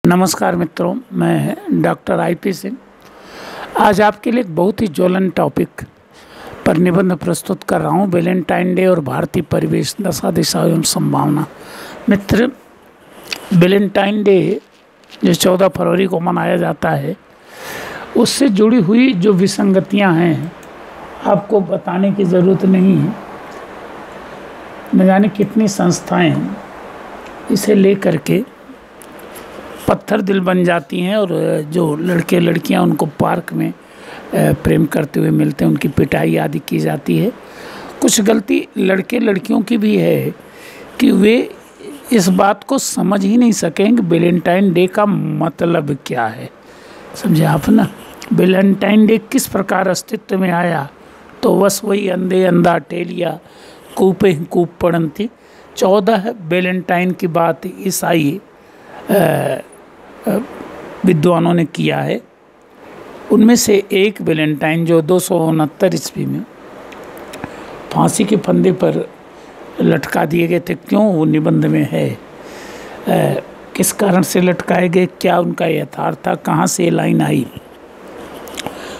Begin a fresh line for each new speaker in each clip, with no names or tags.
नमस्कार मित्रों, मैं डॉक्टर आईपी सिंह आज आपके लिए एक बहुत ही ज्वलन टॉपिक पर निबंध प्रस्तुत कर रहा हूँ। वैलेंटाइन डे और भारतीय परिवेश, दशा दिशा एवं संभावना। मित्र, वैलेंटाइन डे जो 14 फरवरी को मनाया जाता है, उससे जुड़ी हुई जो विसंगतियाँ हैं आपको बताने की ज़रूरत नहीं है। न जाने कितनी संस्थाएं इसे लेकर के पत्थर दिल बन जाती हैं और जो लड़के लड़कियां उनको पार्क में प्रेम करते हुए मिलते हैं, उनकी पिटाई आदि की जाती है। कुछ गलती लड़के लड़कियों की भी है कि वे इस बात को समझ ही नहीं सकेंगे वैलेंटाइन डे का मतलब क्या है। समझे आप ना? वैलेंटाइन डे किस प्रकार अस्तित्व में आया, तो बस वही अंधे अंधा टेलिया कूपे कूप पड़ती। 14 वैलेंटाइन की बात ईसाई विद्वानों ने किया है। उनमें से एक वैलेंटाइन जो 269 ईस्वी में फांसी के फंदे पर लटका दिए गए थे, क्यों वो निबंध में है। किस कारण से लटकाए गए, क्या उनका यथार्थ था, कहाँ से ये लाइन आई,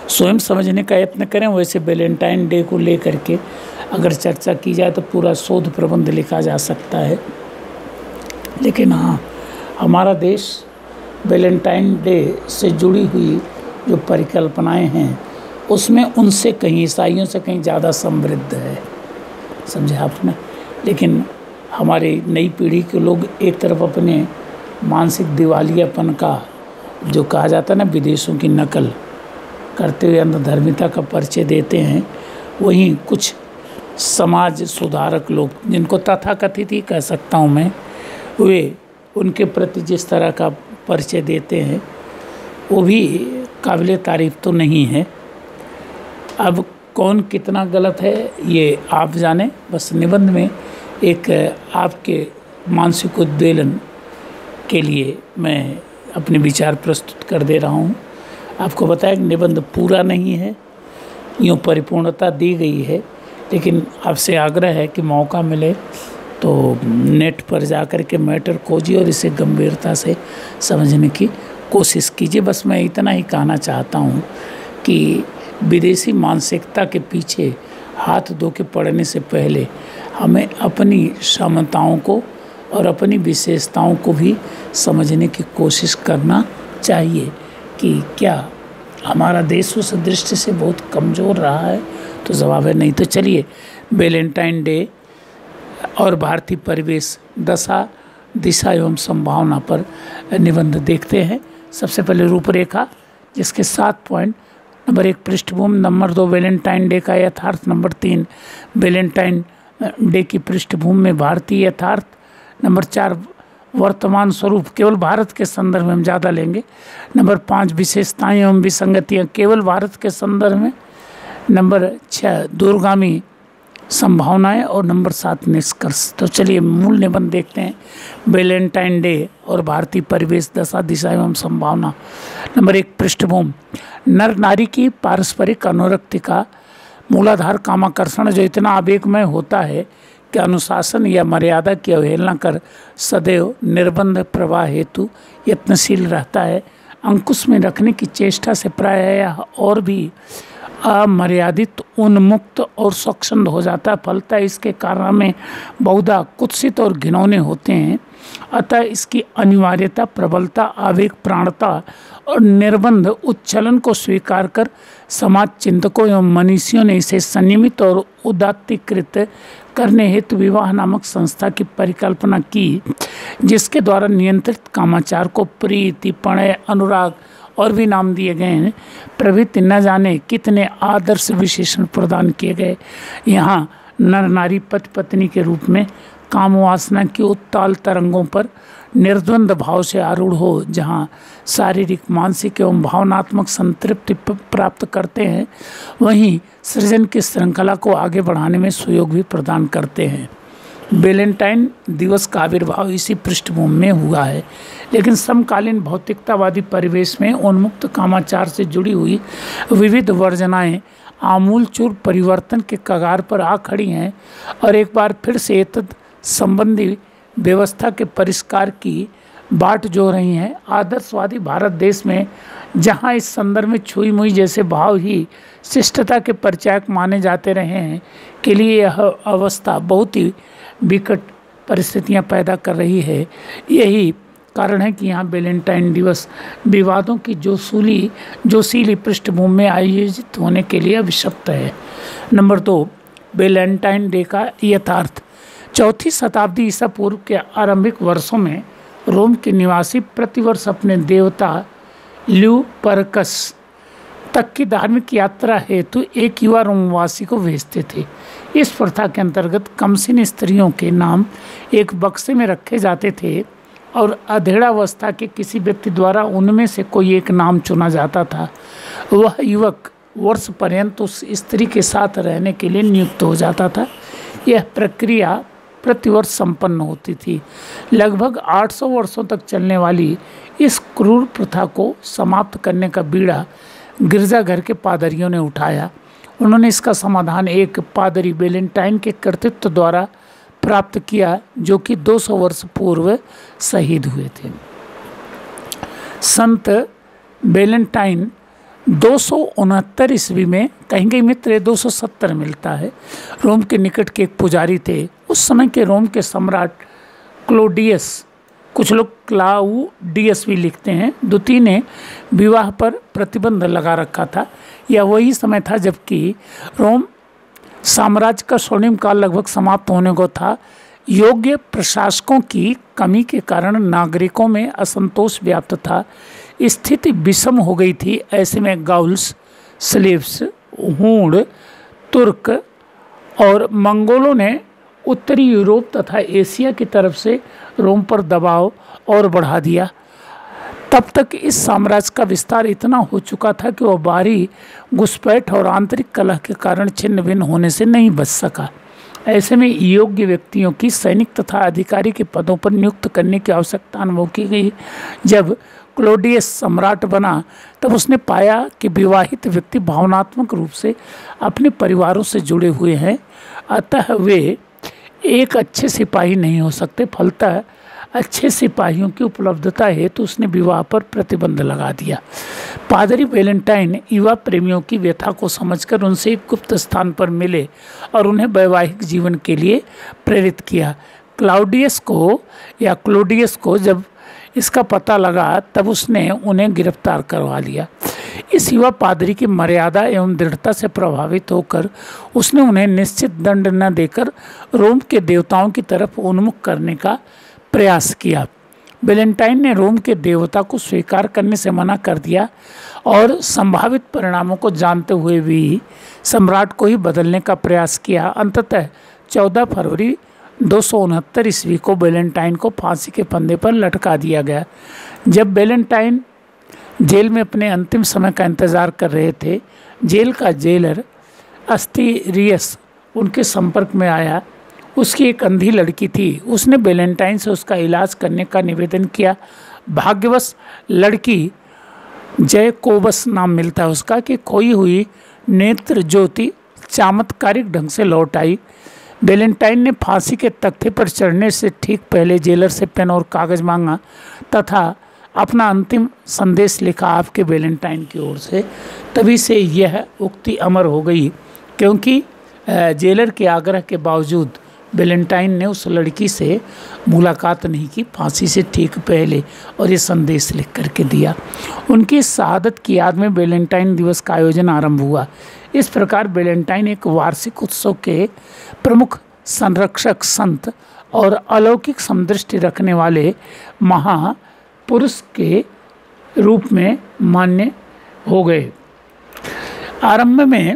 स्वयं समझने का यत्न करें। वैसे वैलेंटाइन डे को लेकर के अगर चर्चा की जाए तो पूरा शोध प्रबंध लिखा जा सकता है। लेकिन हाँ, हमारा देश वैलेंटाइन डे से जुड़ी हुई जो परिकल्पनाएं हैं उसमें उनसे कहीं, ईसाइयों से कहीं ज़्यादा समृद्ध है। समझे आपने? लेकिन हमारी नई पीढ़ी के लोग एक तरफ अपने मानसिक दिवालियापन का, जो कहा जाता है ना, विदेशों की नकल करते हुए अंधधर्मिता का परिचय देते हैं, वहीं कुछ समाज सुधारक लोग, जिनको तथाकथित ही कह सकता हूँ मैं, वे उनके प्रति जिस तरह का परिचय देते हैं वो भी काबिले तारीफ तो नहीं है। अब कौन कितना गलत है ये आप जाने। बस निबंध में एक आपके मानसिक उद्वेलन के लिए मैं अपने विचार प्रस्तुत कर दे रहा हूँ। आपको बताया कि निबंध पूरा नहीं है, यूँ परिपूर्णता दी गई है, लेकिन आपसे आग्रह है कि मौका मिले तो नेट पर जाकर के मैटर खोजिए और इसे गंभीरता से समझने की कोशिश कीजिए। बस मैं इतना ही कहना चाहता हूँ कि विदेशी मानसिकता के पीछे हाथ धो के पड़ने से पहले हमें अपनी क्षमताओं को और अपनी विशेषताओं को भी समझने की कोशिश करना चाहिए कि क्या हमारा देश उस दृष्टि से बहुत कमज़ोर रहा है। तो जवाब है नहीं। तो चलिए वैलेंटाइन डे और भारतीय परिवेश, दशा दिशा एवं संभावना पर निबंध देखते हैं। सबसे पहले रूपरेखा, जिसके 7 पॉइंट। नंबर 1 पृष्ठभूमि, नंबर 2 वैलेंटाइन डे का यथार्थ, नंबर 3 वैलेंटाइन डे की पृष्ठभूमि में भारतीय यथार्थ, नंबर 4 वर्तमान स्वरूप, केवल भारत के संदर्भ में हम ज़्यादा लेंगे, नंबर 5 विशेषताएं एवं विसंगतियाँ केवल भारत के संदर्भ में, नंबर 6 दूरगामी संभावनाएं और नंबर 7 निष्कर्ष। तो चलिए मूल निबंध देखते हैं। वैलेंटाइन डे और भारतीय परिवेश, दशा दिशा एवं संभावना। नंबर 1 पृष्ठभूमि, नर नारी की पारस्परिक अनुरक्ति का मूलाधार कामाकर्षण जो इतना आवेगमय होता है कि अनुशासन या मर्यादा की अवहेलना कर सदैव निर्बंध प्रवाह हेतु यत्नशील रहता है। अंकुश में रखने की चेष्टा से प्रायः और भी अमर्यादित, उन्मुक्त और स्वच्छंद हो जाता है। फलतः इसके कारण में बहुधा कुत्सित और घिनौने होते हैं। अतः इसकी अनिवार्यता, प्रबलता, आवेग प्राणता और निर्बंध उच्छलन को स्वीकार कर समाज चिंतकों एवं मनीषियों ने इसे संयमित और उदात्तीकृत करने हेतु विवाह नामक संस्था की परिकल्पना की, जिसके द्वारा नियंत्रित कामाचार को प्रीति, प्रणय, अनुराग और भी नाम दिए गए हैं, प्रभृति न जाने कितने आदर्श विशेषण प्रदान किए गए। यहाँ नर नारी पति पत्नी के रूप में काम वासना की उत्ताल तरंगों पर निर्द्वंद भाव से आरूढ़ हो, जहाँ शारीरिक, मानसिक एवं भावनात्मक संतृप्ति प्राप्त करते हैं, वहीं सृजन की श्रृंखला को आगे बढ़ाने में सहयोग भी प्रदान करते हैं। वैलेंटाइन दिवस का आविर्भाव इसी पृष्ठभूमि में हुआ है, लेकिन समकालीन भौतिकतावादी परिवेश में उन्मुक्त कामाचार से जुड़ी हुई विविध वर्जनाएं आमूलचूल परिवर्तन के कगार पर आ खड़ी हैं और एक बार फिर से तद संबंधी व्यवस्था के परिष्कार की बाट जो रही हैं। आदर्शवादी भारत देश में जहां इस संदर्भ में छुई मुई जैसे भाव ही शिष्टता के परिचायक माने जाते रहे हैं, के लिए यह अवस्था बहुत ही विकट परिस्थितियां पैदा कर रही है। यही कारण है कि यहाँ वैलेंटाइन दिवस विवादों की जोशीली पृष्ठभूमि में आयोजित होने के लिए अभिशप्त है। नंबर 2, वैलेंटाइन डे का यथार्थ। 4वीं शताब्दी ईसा पूर्व के आरंभिक वर्षों में रोम के निवासी प्रतिवर्ष अपने देवता ल्यूपरकस तक की धार्मिक यात्रा हेतु एक युवा रोमवासी को भेजते थे। इस प्रथा के अंतर्गत कमसीन स्त्रियों के नाम एक बक्से में रखे जाते थे और अधेड़ावस्था के किसी व्यक्ति द्वारा उनमें से कोई एक नाम चुना जाता था। वह युवक वर्ष पर्यंत उस स्त्री के साथ रहने के लिए नियुक्त हो जाता था। यह प्रक्रिया प्रतिवर्ष संपन्न होती थी। लगभग 800 वर्षों तक चलने वाली इस क्रूर प्रथा को समाप्त करने का बीड़ा गिरजाघर के पादरियों ने उठाया। उन्होंने इसका समाधान एक पादरी वैलेंटाइन के कर्तृत्व द्वारा प्राप्त किया, जो कि 200 वर्ष पूर्व शहीद हुए थे। संत वैलेंटाइन 269 ईस्वी में, कहीं कहीं मित्र 270 मिलता है, रोम के निकट के एक पुजारी थे। उस समय के रोम के सम्राट क्लोडियस, कुछ लोग क्लाउडियस भी लिखते हैं, द्वितीय ने विवाह पर प्रतिबंध लगा रखा था। यह वही समय था जबकि रोम साम्राज्य का स्वर्णिम काल लगभग समाप्त होने को था। योग्य प्रशासकों की कमी के कारण नागरिकों में असंतोष व्याप्त था। स्थिति विषम हो गई थी। ऐसे में गाउल्स, स्लेव्स, हूण, तुर्क और मंगोलों ने उत्तरी यूरोप तथा एशिया की तरफ से रोम पर दबाव और बढ़ा दिया। तब तक इस साम्राज्य का विस्तार इतना हो चुका था कि वह बाहरी घुसपैठ और आंतरिक कलह के कारण छिन्न भिन्न होने से नहीं बच सका। ऐसे में योग्य व्यक्तियों की सैनिक तथा अधिकारी के पदों पर नियुक्त करने की आवश्यकता अनुभव की गई। जब क्लोडियस सम्राट बना तब उसने पाया कि विवाहित व्यक्ति भावनात्मक रूप से अपने परिवारों से जुड़े हुए हैं, अतः वे एक अच्छे सिपाही नहीं हो सकते। फलतः अच्छे सिपाहियों की उपलब्धता है तो उसने विवाह पर प्रतिबंध लगा दिया। पादरी वैलेंटाइन युवा प्रेमियों की व्यथा को समझकर उनसे एक गुप्त स्थान पर मिले और उन्हें वैवाहिक जीवन के लिए प्रेरित किया। क्लोडियस को जब इसका पता लगा तब उसने उन्हें गिरफ्तार करवा लिया। इस युवा पादरी की मर्यादा एवं दृढ़ता से प्रभावित होकर उसने उन्हें निश्चित दंड न देकर रोम के देवताओं की तरफ उन्मुख करने का प्रयास किया। वैलेंटाइन ने रोम के देवता को स्वीकार करने से मना कर दिया और संभावित परिणामों को जानते हुए भी सम्राट को ही बदलने का प्रयास किया। अंततः 14 फरवरी 269 ईस्वी को वैलेंटाइन को फांसी के फंदे पर लटका दिया गया। जब वैलेंटाइन जेल में अपने अंतिम समय का इंतजार कर रहे थे, जेल का जेलर अस्टीरियस उनके संपर्क में आया। उसकी एक अंधी लड़की थी। उसने वैलेंटाइन से उसका इलाज करने का निवेदन किया। भाग्यवश लड़की जैकोबस नाम मिलता है उसका, कि खोई हुई नेत्र ज्योति चमत्कारिक ढंग से लौट आई। वैलेंटाइन ने फांसी के तख्ते पर चढ़ने से ठीक पहले जेलर से पेन और कागज मांगा तथा अपना अंतिम संदेश लिखा आपके वैलेंटाइन की ओर से। तभी से यह उक्ति अमर हो गई, क्योंकि जेलर के आग्रह के बावजूद वैलेंटाइन ने उस लड़की से मुलाकात नहीं की फांसी से ठीक पहले और ये संदेश लिख करके दिया। उनकी शहादत की याद में वैलेंटाइन दिवस का आयोजन आरंभ हुआ। इस प्रकार वैलेंटाइन एक वार्षिक उत्सव के प्रमुख संरक्षक, संत और अलौकिक समदृष्टि रखने वाले महापुरुष के रूप में मान्य हो गए। आरंभ में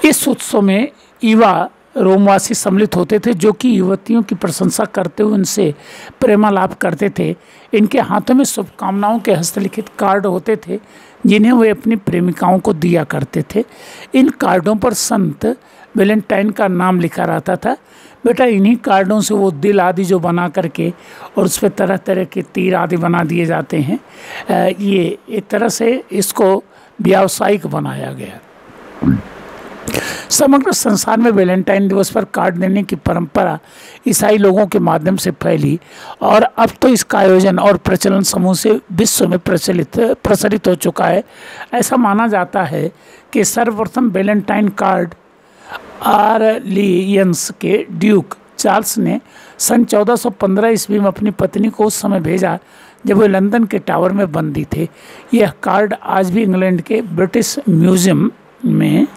इस उत्सव में युवा रोमवासी सम्मिलित होते थे, जो कि युवतियों की प्रशंसा करते हुए उनसे प्रेमालाप करते थे। इनके हाथों में शुभकामनाओं के हस्तलिखित कार्ड होते थे, जिन्हें वे अपनी प्रेमिकाओं को दिया करते थे। इन कार्डों पर संत वैलेंटाइन का नाम लिखा रहता था। बेटा, इन्हीं कार्डों से वो दिल आदि जो बना करके और उस पर तरह तरह के तीर आदि बना दिए जाते हैं। ये एक तरह से इसको व्यावसायिक बनाया गया। समग्र संसार में वैलेंटाइन दिवस पर कार्ड देने की परंपरा ईसाई लोगों के माध्यम से फैली और अब तो इसका आयोजन और प्रचलन समूह से विश्व में प्रचलित हो चुका है। ऐसा माना जाता है कि सर्वप्रथम वैलेंटाइन कार्ड ऑरलियंस के ड्यूक चार्ल्स ने सन 1415 ईस्वी में अपनी पत्नी को उस समय भेजा जब वे लंदन के टावर में बंदी थे। यह कार्ड आज भी इंग्लैंड के ब्रिटिश म्यूजियम में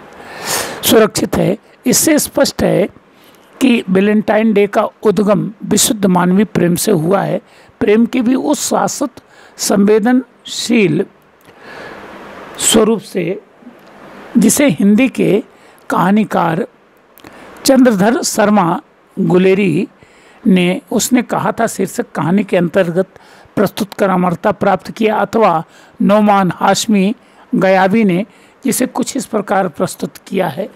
सुरक्षित है। इससे स्पष्ट है कि वैलेंटाइन डे का उद्गम विशुद्ध मानवीय प्रेम से हुआ है। प्रेम के भी उस शाश्वत संवेदनशील स्वरूप से जिसे हिंदी के कहानीकार चंद्रधर शर्मा गुलेरी ने उसने कहा था शीर्षक कहानी के अंतर्गत प्रस्तुत कर अमरता प्राप्त किया, अथवा नोमान हाशमी गयाबी ने जिसे कुछ इस प्रकार प्रस्तुत किया है।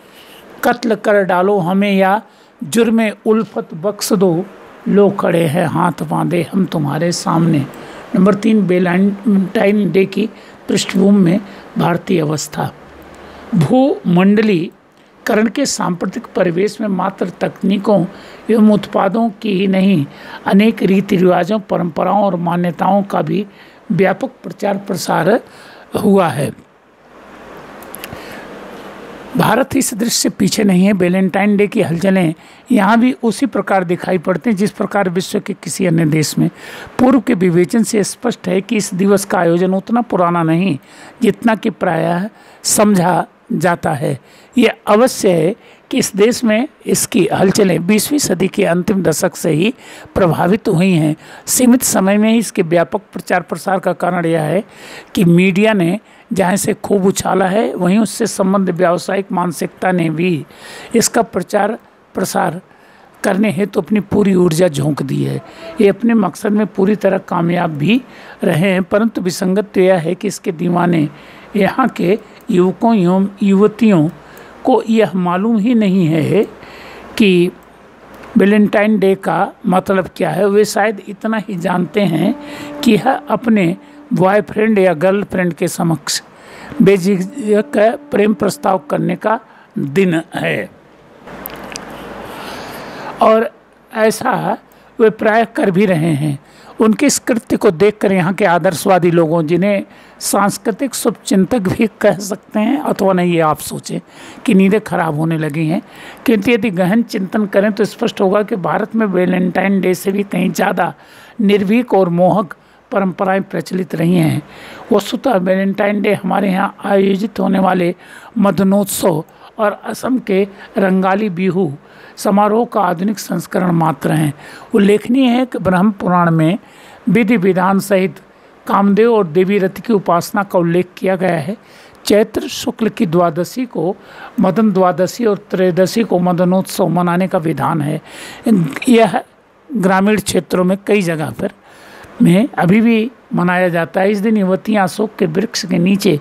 कत्ल कर डालो हमें या जुर्मे उल्फत बख्श दो, लो खड़े हैं हाथ बांधे हम तुम्हारे सामने। नंबर 3, वैलेंटाइन डे की पृष्ठभूमि में भारतीय अवस्था। भूमंडलीकरण के सांप्रतिक परिवेश में मात्र तकनीकों एवं उत्पादों की ही नहीं, अनेक रीति रिवाजों, परंपराओं और मान्यताओं का भी व्यापक प्रचार प्रसार हुआ है। भारत इस दृश्य से पीछे नहीं है। वैलेंटाइन डे की हलचलें यहाँ भी उसी प्रकार दिखाई पड़ती हैं जिस प्रकार विश्व के किसी अन्य देश में। पूर्व के विवेचन से स्पष्ट है कि इस दिवस का आयोजन उतना पुराना नहीं जितना कि प्रायः समझा जाता है। ये अवश्य है कि इस देश में इसकी हलचलें 20वीं सदी के अंतिम दशक से ही प्रभावित हुई हैं। सीमित समय में ही इसके व्यापक प्रचार प्रसार का कारण यह है कि मीडिया ने जहाँ इसे खूब उछाला है, वहीं उससे संबंध व्यावसायिक मानसिकता ने भी इसका प्रचार प्रसार करने हेतु अपनी पूरी ऊर्जा झोंक दी है। ये अपने मकसद में पूरी तरह कामयाब भी रहे हैं, परंतु विसंगत तो यह है कि इसके दीवाने यहाँ के युवकों एवं युवतियों को यह मालूम ही नहीं है कि वैलेंटाइन डे का मतलब क्या है। वे शायद इतना ही जानते हैं कि यह अपने बॉयफ्रेंड या गर्लफ्रेंड के समक्ष बेझिझक प्रेम प्रस्ताव करने का दिन है, और ऐसा वे प्रायः कर भी रहे हैं। उनके इस कृत्य को देखकर यहाँ के आदर्शवादी लोगों, जिन्हें सांस्कृतिक शुभचिंतक भी कह सकते हैं, अथवा नहीं, ये आप सोचें कि नींदें खराब होने लगी हैं, क्योंकि यदि गहन चिंतन करें तो स्पष्ट होगा कि भारत में वैलेंटाइन डे से भी कहीं ज़्यादा निर्भीक और मोहक परंपराएं प्रचलित रही हैं। वस्तुतः वैलेंटाइन डे हमारे यहाँ आयोजित होने वाले मदनोत्सव और असम के रंगाली बिहू समारोह का आधुनिक संस्करण मात्र हैं। उल्लेखनीय है कि ब्रह्म पुराण में विधि विधान सहित कामदेव और देवी रति की उपासना का उल्लेख किया गया है। चैत्र शुक्ल की द्वादशी को मदन द्वादशी और त्रयोदशी को मदनोत्सव मनाने का विधान है। यह ग्रामीण क्षेत्रों में कई जगह पर में अभी भी मनाया जाता है। इस दिन युवतियाँ अशोक के वृक्ष के नीचे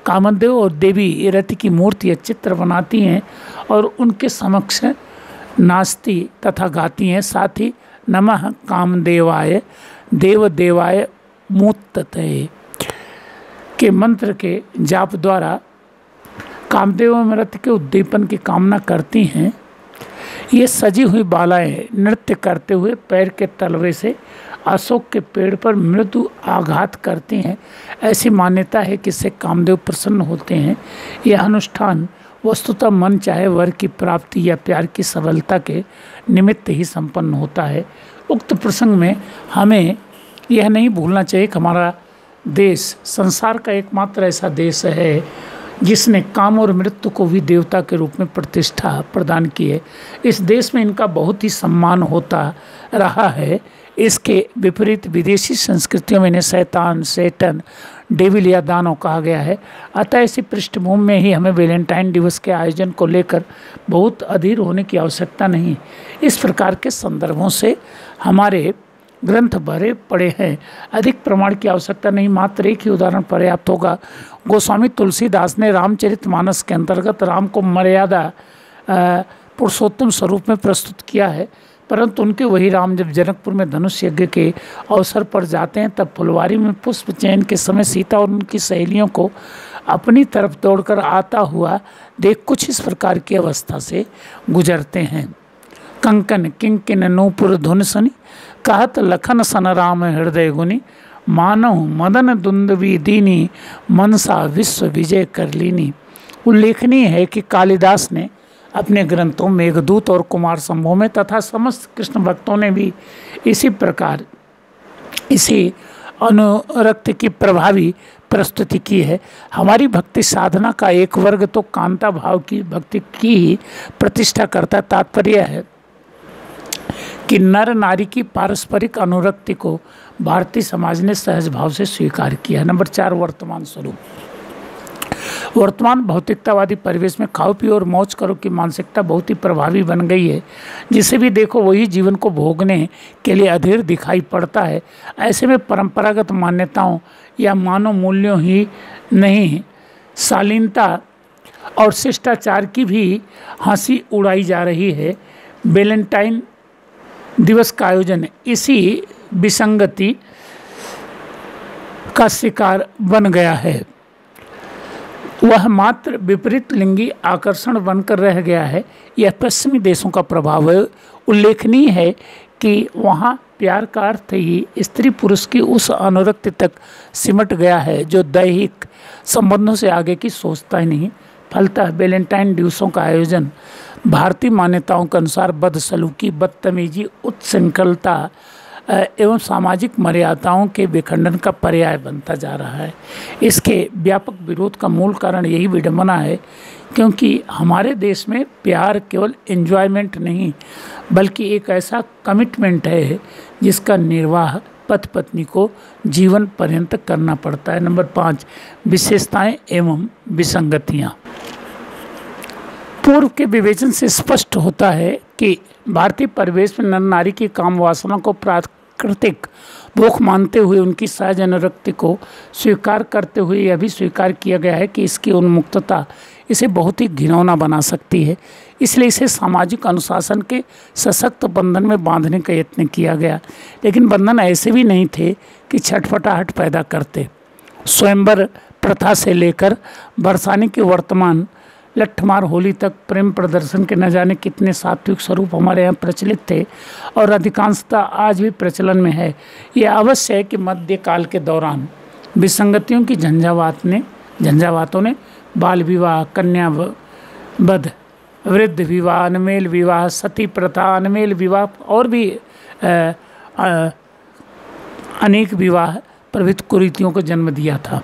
कामदेव और देवी रति की मूर्ति या चित्र बनाती हैं और उनके समक्ष नाचती तथा गाती हैं। साथ ही नमः कामदेवाय देव देवाय मूतते के मंत्र के जाप द्वारा कामदेव अमृत के उद्दीपन की कामना करती हैं। ये सजी हुई बालाएं नृत्य करते हुए पैर के तलवे से अशोक के पेड़ पर मृदु आघात करती हैं। ऐसी मान्यता है कि इससे कामदेव प्रसन्न होते हैं। यह अनुष्ठान वस्तुतः मन चाहे वर की प्राप्ति या प्यार की सबलता के निमित्त ही संपन्न होता है। उक्त प्रसंग में हमें यह नहीं भूलना चाहिए कि हमारा देश संसार का एकमात्र ऐसा देश है जिसने काम और मृत्यु को भी देवता के रूप में प्रतिष्ठा प्रदान की है। इस देश में इनका बहुत ही सम्मान होता रहा है। इसके विपरीत विदेशी संस्कृतियों में इन्हें शैतान, सेटन, डेविल या दानव कहा गया है। अतः इसी पृष्ठभूमि में ही हमें वैलेंटाइन दिवस के आयोजन को लेकर बहुत अधीर होने की आवश्यकता नहीं। इस प्रकार के संदर्भों से हमारे ग्रंथ भरे पड़े हैं। अधिक प्रमाण की आवश्यकता नहीं, मात्र एक ही उदाहरण पर्याप्त होगा। गोस्वामी तुलसीदास ने रामचरितमानस के अंतर्गत राम को मर्यादा पुरुषोत्तम स्वरूप में प्रस्तुत किया है, परंतु उनके वही राम जब जनकपुर में धनुष यज्ञ के अवसर पर जाते हैं तब फुलवारी में पुष्प चयन के समय सीता और उनकी सहेलियों को अपनी तरफ दौड़कर आता हुआ देख कुछ इस प्रकार की अवस्था से गुजरते हैं। कंकन किंकिन नूपुर धुन सुनी, कहत लखन सन राम हृदय गुनी, मानव मदन दुंदवी दीनी, मनसा विश्व विजय कर लीनी। उल्लेखनीय है कि कालिदास ने अपने ग्रंथों मेघदूत और कुमार संभव में तथा समस्त कृष्ण भक्तों ने भी इसी प्रकार इसी अनुरक्त की प्रभावी प्रस्तुति की है। हमारी भक्ति साधना का एक वर्ग तो कांता भाव की भक्ति की ही प्रतिष्ठा करता। तात्पर्य है कि नर नारी की पारस्परिक अनुरक्ति को भारतीय समाज ने सहज भाव से स्वीकार किया है। नंबर 4, वर्तमान स्वरूप। वर्तमान भौतिकतावादी परिवेश में खाओ पियो और मौज करो की मानसिकता बहुत ही प्रभावी बन गई है। जिसे भी देखो वही जीवन को भोगने के लिए अधीर दिखाई पड़ता है। ऐसे में परंपरागत मान्यताओं या मानव मूल्यों ही नहीं, शालीनता और शिष्टाचार की भी हंसी उड़ाई जा रही है। वैलेंटाइन दिवस का आयोजन इसी विसंगति का शिकार बन गया है। वह मात्र विपरीत लिंगी आकर्षण बनकर रह गया है। यह पश्चिमी देशों का प्रभाव है। उल्लेखनीय है कि वहाँ प्यार का अर्थ ही स्त्री पुरुष की उस अनुरक्ति तक सिमट गया है जो दैहिक संबंधों से आगे की सोचता ही नहीं। फलतः वैलेंटाइन दिवसों का आयोजन भारतीय मान्यताओं के अनुसार बदसलूकी, बदतमीजी, उच्छृंखलता एवं सामाजिक मर्यादाओं के विखंडन का पर्याय बनता जा रहा है। इसके व्यापक विरोध का मूल कारण यही विडंबना है क्योंकि हमारे देश में प्यार केवल एंजॉयमेंट नहीं बल्कि एक ऐसा कमिटमेंट है जिसका निर्वाह पति पत्नी को जीवन पर्यंत करना पड़ता है। नंबर 5, विशेषताएं एवं विसंगतियाँ। पूर्व के विवेचन से स्पष्ट होता है कि भारतीय परिवेश में नर नारी की काम वासना को प्राकृतिक भूख मानते हुए उनकी सहज अनुरक्ति को स्वीकार करते हुए यह भी स्वीकार किया गया है कि इसकी उन्मुक्तता इसे बहुत ही घिनौना बना सकती है। इसलिए इसे सामाजिक अनुशासन के सशक्त बंधन में बांधने का यत्न किया गया। लेकिन बंधन ऐसे भी नहीं थे कि छटपटाहट पैदा करते। स्वयंवर प्रथा से लेकर बरसाने की वर्तमान लट्ठमार होली तक प्रेम प्रदर्शन के न जाने कितने सात्विक स्वरूप हमारे यहाँ प्रचलित थे और अधिकांशतः आज भी प्रचलन में है। यह अवश्य है कि मध्यकाल के दौरान विसंगतियों की झंझावातों ने बाल विवाह, कन्या वध, वृद्ध विवाह, अनमेल विवाह, सती प्रथा, अनमेल विवाह और भी अनेक विवाह प्रभृति कुरीतियों को जन्म दिया था।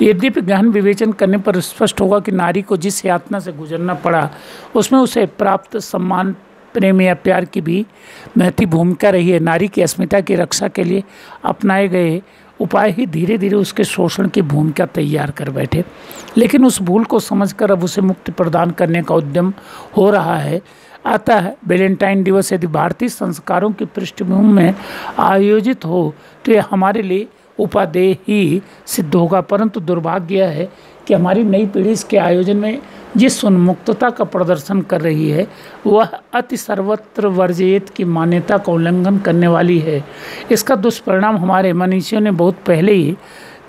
यद्यपि गहन विवेचन करने पर स्पष्ट होगा कि नारी को जिस यातना से गुजरना पड़ा उसमें उसे प्राप्त सम्मान, प्रेम या प्यार की भी महती भूमिका रही है। नारी की अस्मिता की रक्षा के लिए अपनाए गए उपाय ही धीरे धीरे उसके शोषण की भूमिका तैयार कर बैठे। लेकिन उस भूल को समझकर अब उसे मुक्ति प्रदान करने का उद्यम हो रहा है। अतः वैलेंटाइन दिवस यदि भारतीय संस्कारों की पृष्ठभूमि में आयोजित हो तो यह हमारे लिए उपादेय ही सिद्ध होगा। परंतु दुर्भाग्य है कि हमारी नई पीढ़ी इसके आयोजन में जिस उन्मुक्तता का प्रदर्शन कर रही है वह अति सर्वत्र वर्जित की मान्यता का उल्लंघन करने वाली है। इसका दुष्परिणाम हमारे मनीषियों ने बहुत पहले ही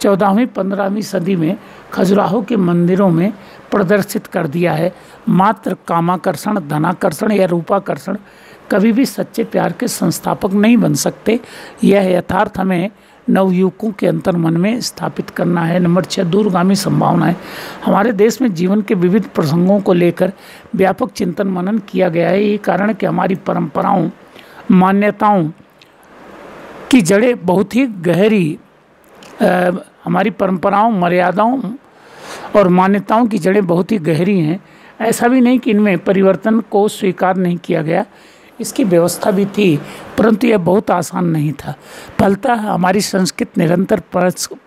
14वीं-15वीं सदी में खजुराहो के मंदिरों में प्रदर्शित कर दिया है। मात्र कामाकर्षण, धनाकर्षण या रूपाकर्षण कभी भी सच्चे प्यार के संस्थापक नहीं बन सकते। यह यथार्थ हमें नवयुवकों के अंतर मन में स्थापित करना है। नंबर 6, दूरगामी संभावनाएं। हमारे देश में जीवन के विविध प्रसंगों को लेकर व्यापक चिंतन मनन किया गया है। यही कारण है कि हमारी परंपराओं, मान्यताओं की जड़ें बहुत ही गहरी हमारी परंपराओं, मर्यादाओं और मान्यताओं की जड़ें बहुत ही गहरी हैं। ऐसा भी नहीं कि इनमें परिवर्तन को स्वीकार नहीं किया गया, इसकी व्यवस्था भी थी, परंतु यह बहुत आसान नहीं था। फलतः हमारी संस्कृति निरंतर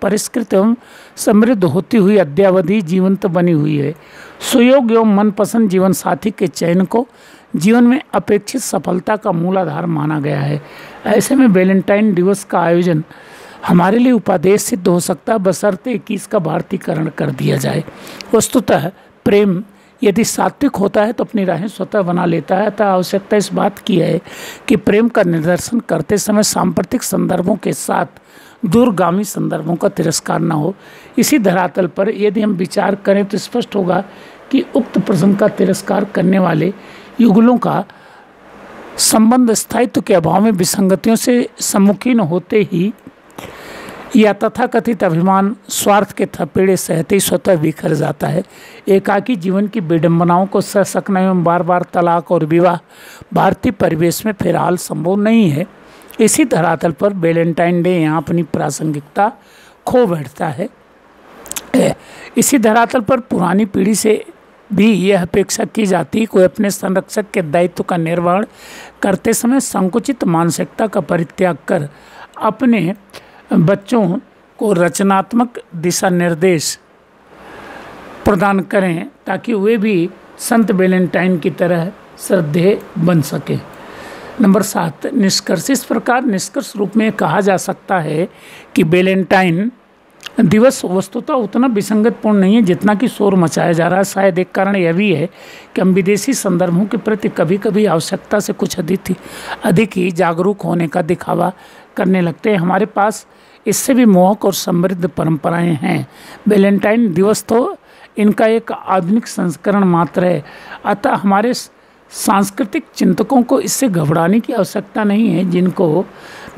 परिष्कृत एवं समृद्ध होती हुई अद्यावधि जीवंत बनी हुई है। सुयोग एवं मनपसंद जीवन साथी के चयन को जीवन में अपेक्षित सफलता का मूलाधार माना गया है। ऐसे में वैलेंटाइन दिवस का आयोजन हमारे लिए उपादेश सिद्ध हो सकता है बशर्ते कि इसका भारतीयकरण कर दिया जाए। वस्तुतः प्रेम यदि सात्विक होता है तो अपनी राहें स्वतः बना लेता है। अतः आवश्यकता इस बात की है कि प्रेम का निदर्शन करते समय सांप्रतिक संदर्भों के साथ दूरगामी संदर्भों का तिरस्कार न हो। इसी धरातल पर यदि हम विचार करें तो स्पष्ट होगा कि उक्त प्रसंग का तिरस्कार करने वाले युगलों का संबंध स्थायित्व के अभाव में विसंगतियों से सम्मुखीन होते ही या तथाकथित अभिमान स्वार्थ के थपेड़े सहते ही स्वतः बिखर जाता है। एकाकी जीवन की विडंबनाओं को सह सकना एवं बार बार तलाक और विवाह भारतीय परिवेश में फिलहाल संभव नहीं है। इसी धरातल पर वैलेंटाइन डे यहाँ अपनी प्रासंगिकता खो बैठता है। इसी धरातल पर पुरानी पीढ़ी से भी यह अपेक्षा की जाती है कोई अपने संरक्षक के दायित्व का निर्वहन करते समय संकुचित मानसिकता का परित्याग कर अपने बच्चों को रचनात्मक दिशा निर्देश प्रदान करें ताकि वे भी संत वैलेंटाइन की तरह श्रद्धेय बन सके। नंबर 7, निष्कर्ष। इस प्रकार निष्कर्ष रूप में कहा जा सकता है कि वैलेंटाइन दिवस वस्तुतः उतना विसंगतपूर्ण नहीं है जितना कि शोर मचाया जा रहा है। शायद एक कारण यह भी है कि हम विदेशी संदर्भों के प्रति कभी कभी आवश्यकता से कुछ अधिक ही जागरूक होने का दिखावा करने लगते हैं। हमारे पास इससे भी मोहक और समृद्ध परंपराएं हैं। वैलेंटाइन दिवस तो इनका एक आधुनिक संस्करण मात्र है। अतः हमारे सांस्कृतिक चिंतकों को इससे घबराने की आवश्यकता नहीं है जिनको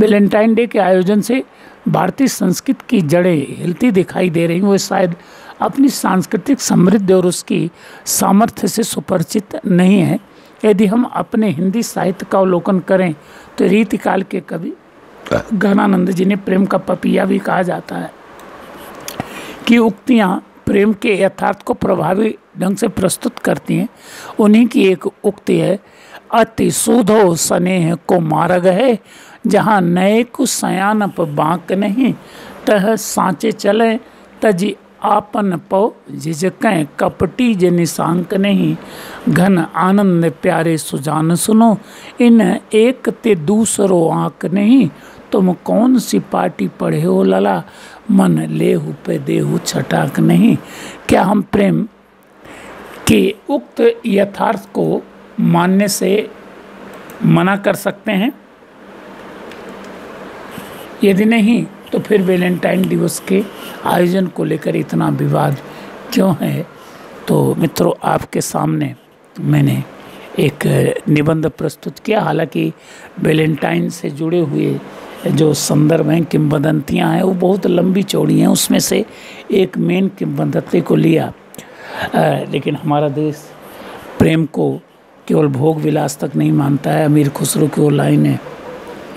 वैलेंटाइन डे के आयोजन से भारतीय संस्कृति की जड़ें हिलती दिखाई दे रही। वो शायद अपनी सांस्कृतिक समृद्धि और उसकी सामर्थ्य से सुपरिचित नहीं है। यदि हम अपने हिंदी साहित्य का अवलोकन करें तो रीतिकाल के कवि घनानंद जिन्हें प्रेम का पपीहा भी कहा जाता है की उक्तियाँ प्रेम के यथार्थ को प्रभावी ढंग से प्रस्तुत करती हैं। उन्हीं की एक उक्ति है, अति सुधो स्नेह को मार्ग है, जहाँ नए को सयानप बाँक नहीं, तह सांचे चले तजी आपन पौ झिझकें, कपटी जे निशांक नहीं, घन आनंद प्यारे सुजान सुनो, इन एक ते दूसरो आँक नहीं, तुम कौन सी पार्टी पढ़े हो लला, मन लेहु पे देहु छटाक नहीं। क्या हम प्रेम के उक्त यथार्थ को मानने से मना कर सकते हैं? यदि नहीं तो फिर वैलेंटाइन दिवस के आयोजन को लेकर इतना विवाद क्यों है? तो मित्रों, आपके सामने मैंने एक निबंध प्रस्तुत किया। हालांकि वैलेंटाइन से जुड़े हुए जो संदर्भ हैं, किंवदंतियाँ हैं, वो बहुत लंबी चौड़ी हैं। उसमें से एक मेन किंवदंती को लिया, लेकिन हमारा देश प्रेम को केवल भोग विलास तक नहीं मानता है। अमीर खुसरो की वो लाइनें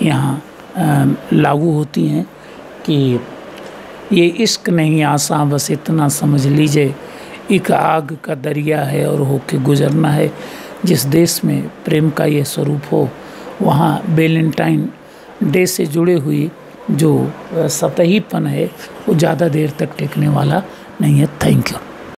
यहाँ लागू होती हैं कि ये इश्क नहीं आसा बस इतना समझ लीजिए, एक आग का दरिया है और होके गुजरना है। जिस देश में प्रेम का ये स्वरूप हो वहाँ वैलेंटाइन डे से जुड़े हुई जो सतहीपन है वो ज़्यादा देर तक टिकने वाला नहीं है। Thank you.